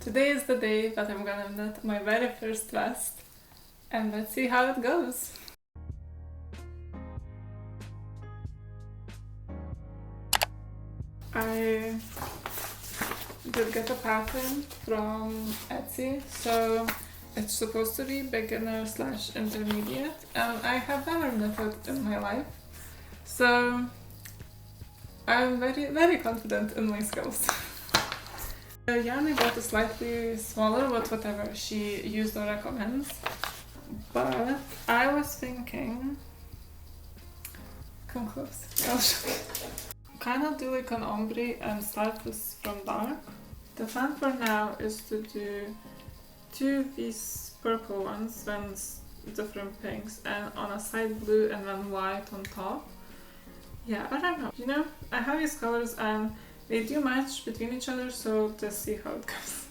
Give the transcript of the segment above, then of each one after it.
today is the day that I'm gonna knit my very first vest, and let's see how it goes. I did get a pattern from Etsy, so it's supposed to be beginner / intermediate, and I have never knitted in my life, so I'm very confident in my skills. The yarn I got is slightly smaller, but whatever she used or recommends. But I was thinking, come close, I'll show you. Kind of do like an ombre and start this from dark. The plan for now is to do 2 of these purple ones, then different pinks, and on a side blue and then white on top. Yeah, I don't know. You know, I have these colors and they do match between each other, so just see how it goes.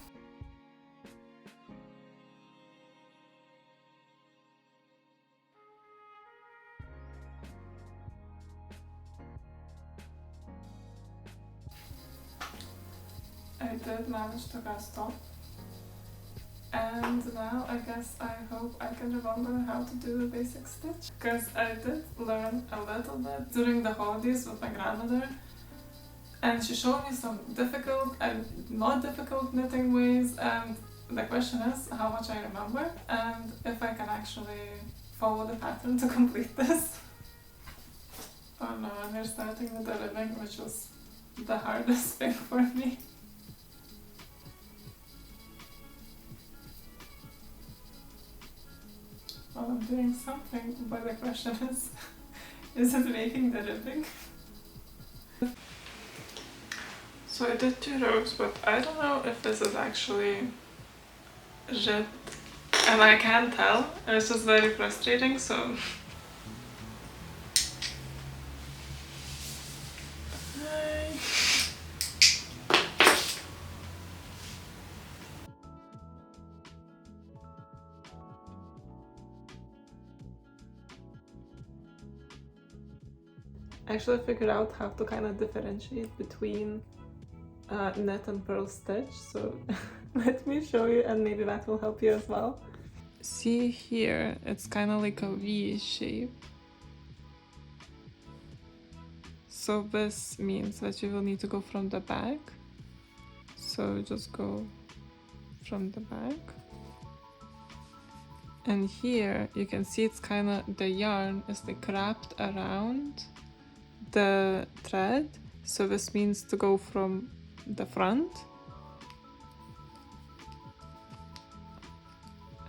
I did manage to get stop, and now I guess I hope I can remember how to do the basic stitch, because I did learn a little bit during the holidays with my grandmother, and she showed me some difficult and not difficult knitting ways, and the question is how much I remember and if I can actually follow the pattern to complete this. Oh no, and they're starting with the ribbing, which was the hardest thing for me. Well, I'm doing something, but the question is it making the ribbing? So I did 2 rows, but I don't know if this is actually ribbed, and I can't tell, and it's just very frustrating, so... I actually figured out how to kind of differentiate between knit and purl stitch, so let me show you and maybe that will help you as well. See here, it's kind of like a V shape. So this means that you will need to go from the back. So just go from the back. And here you can see it's kind of, the yarn is like wrapped around the thread, so this means to go from the front,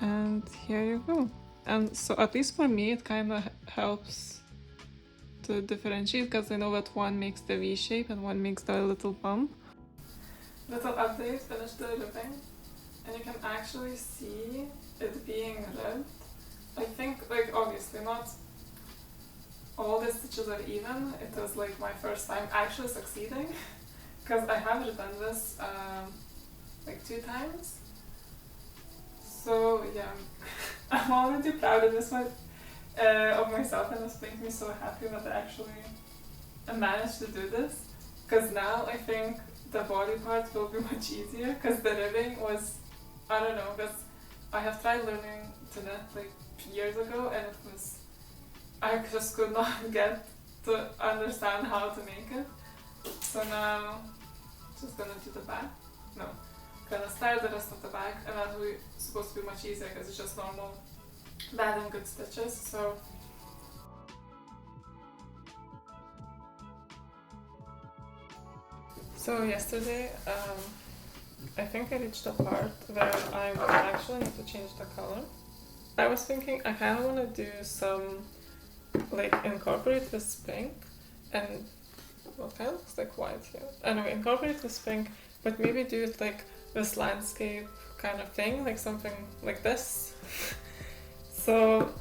and here you go. And so at least for me it kind of helps to differentiate, because I know that one makes the V shape and one makes the little bump. Little update, finished the ribbing, and you can actually see it being ribbed. I think, like, obviously not all the stitches are even. It was like my first time actually succeeding, because I have done this like 2 times. So yeah, I'm already proud of this one, of myself, and it's making me so happy that I actually managed to do this, because now I think the body part will be much easier, because the ribbing was, I don't know, because I have tried learning to knit like years ago, and it was, I just could not get to understand how to make it. So now, just gonna do the back. No, gonna start the rest of the back, and that will be supposed to be much easier because it's just normal bad and good stitches. So yesterday, I think I reached a part where I actually need to change the color. I was thinking I kind of want to do some, like, incorporate this pink, and well, kind of looks like white here. Anyway, incorporate this pink, but maybe do it like this landscape kind of thing, like something like this. So,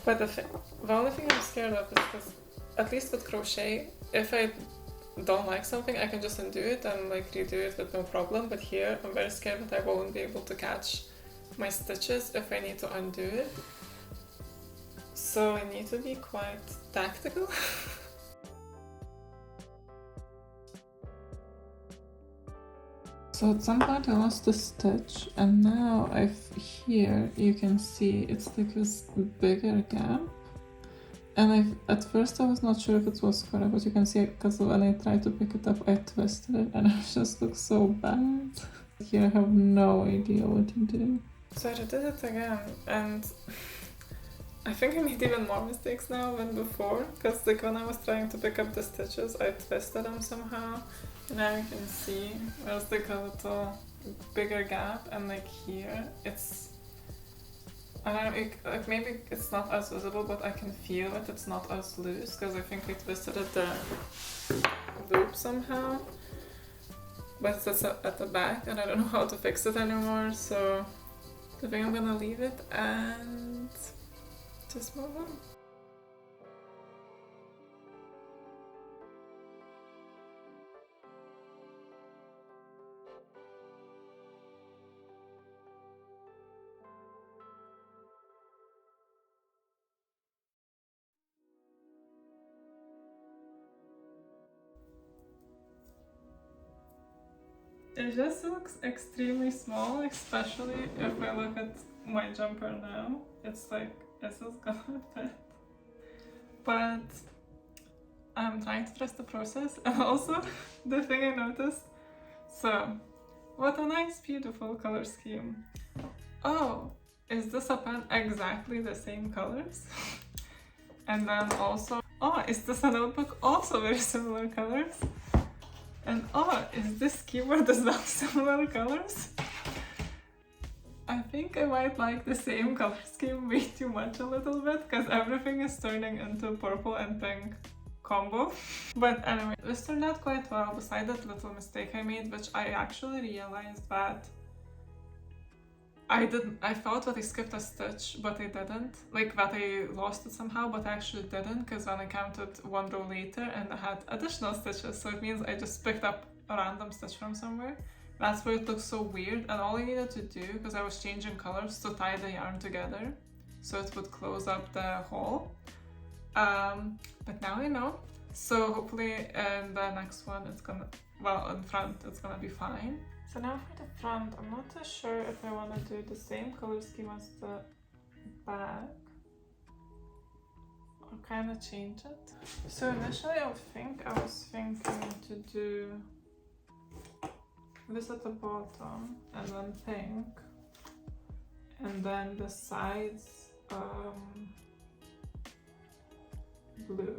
but the only thing I'm scared of is because, at least with crochet, if I don't like something, I can just undo it and like redo it with no problem. But here, I'm very scared that I won't be able to catch my stitches if I need to undo it. So I need to be quite tactical. So at some point I lost a stitch, and now here you can see it's like this bigger gap. And at first I was not sure if it was correct, but you can see because when I tried to pick it up I twisted it and it just looks so bad. Here I have no idea what to do. So I did it again, and I think I made even more mistakes now than before, because like when I was trying to pick up the stitches I twisted them somehow. Now you can see there's like a little bigger gap, and like here it's, I don't know, like maybe it's not as visible, but I can feel it, it's not as loose, because I think I twisted at the loop somehow. But it's at the back and I don't know how to fix it anymore, so I think I'm gonna leave it and just move on. It just looks extremely small, especially if I look at my jumper now. It's like, this is gonna fit. But I'm trying to trust the process. And also, the thing I noticed, so, what a nice beautiful color scheme. Oh, is this a pen exactly the same colors? And then also, oh, is this a notebook also very similar colors? And oh, is this keyboard as well similar colors? I think I might like the same color scheme way too much a little bit, because everything is turning into purple and pink combo. But anyway, this turned out quite well, beside that little mistake I made, which I actually realized that I thought that I skipped a stitch, but I didn't. Like that I lost it somehow, but I actually didn't, because when I counted one row later and I had additional stitches, so it means I just picked up a random stitch from somewhere. That's where it looks so weird, and all I needed to do, because I was changing colors, to tie the yarn together so it would close up the hole. But now I know, so hopefully in the next one it's gonna, well, in front it's gonna be fine. So now for the front, I'm not too sure if I want to do the same color scheme as the back or kind of change it. So initially I was thinking to do this at the bottom and then pink, and then the sides blue.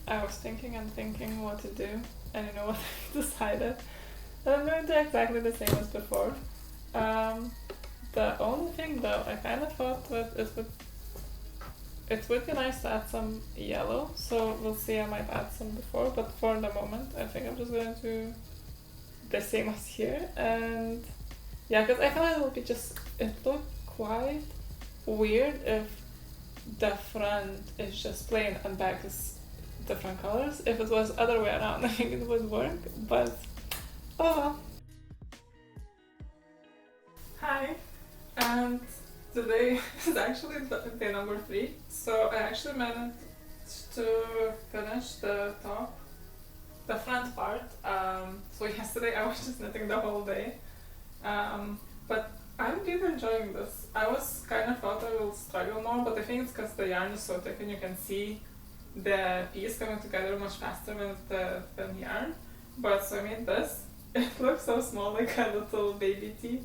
I was thinking what to do, and you know what I decided? I'm going to do exactly the same as before. The only thing though, I kind of thought that it would be nice to add some yellow, so we'll see, I might add some before, but for the moment I think I'm just going to do the same as here. And yeah, because I thought it would be it looked quite weird if the front is just plain and back is different colors. If it was other way around, I think it would work, but oh well. Hi, and today is actually day number 3, so I actually managed to finish the front part. So yesterday I was just knitting the whole day, but I'm really enjoying this. I was kind of thought I will struggle more, but I think it's because the yarn is so thick and you can see the piece coming together much faster with the thin yarn. But so I made this. It looks so small, like a little baby tee.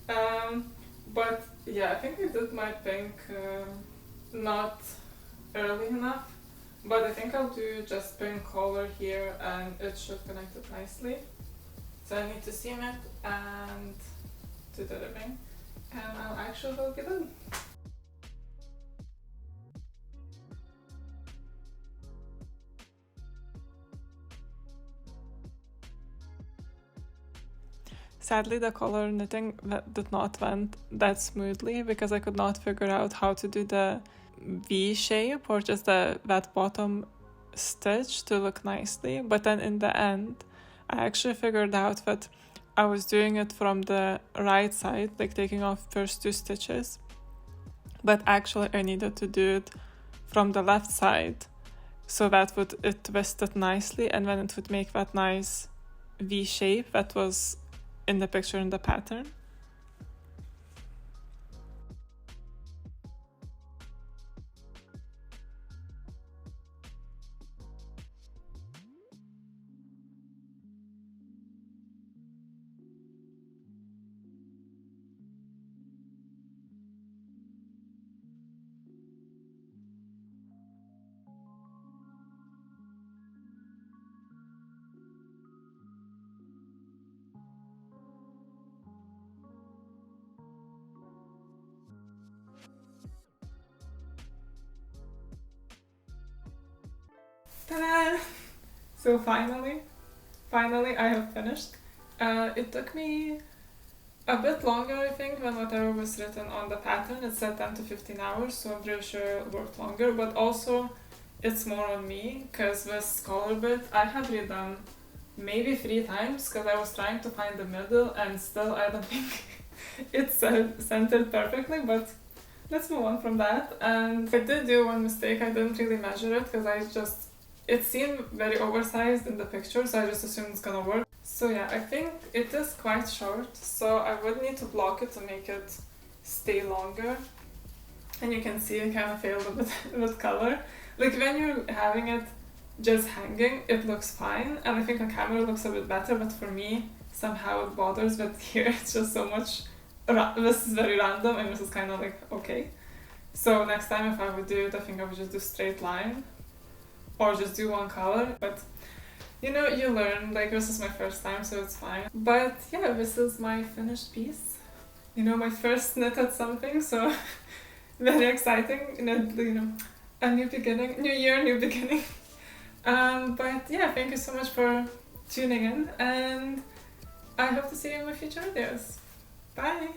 But yeah, I think I did my pink not early enough. But I think I'll do just pink color here and it should connect it nicely. So I need to seam it and do the ribbing, and I'll actually will get in. Sadly, the color knitting did not went that smoothly because I could not figure out how to do the V shape or just that bottom stitch to look nicely. But then in the end, I actually figured out that I was doing it from the right side, like taking off first 2 stitches. But actually I needed to do it from the left side so that it twisted nicely, and then it would make that nice V shape that was in the picture in the pattern. Ta-da! So finally I have finished. It took me a bit longer, I think, than whatever was written on the pattern. It said 10 to 15 hours, so I'm pretty sure it worked longer, but also it's more on me, because this collar bit I have redone maybe 3 times, because I was trying to find the middle and still I don't think it's centered perfectly, but let's move on from that. And I did do one mistake. I didn't really measure it because it seemed very oversized in the picture, so I just assumed it's gonna work. So yeah, I think it is quite short, so I would need to block it to make it stay longer. And you can see it kind of failed a bit with color. Like when you're having it just hanging, it looks fine, and I think on camera it looks a bit better, but for me, somehow it bothers, but here it's just so much, this is very random, and this is kind of like, okay. So next time if I would do it, I think I would just do straight line, or just do one color, but you know, you learn, like this is my first time, so it's fine. But yeah, this is my finished piece. You know, my first knit at something, so very exciting, you know, a new beginning, new year, new beginning. But yeah, thank you so much for tuning in, and I hope to see you in my future videos. Bye!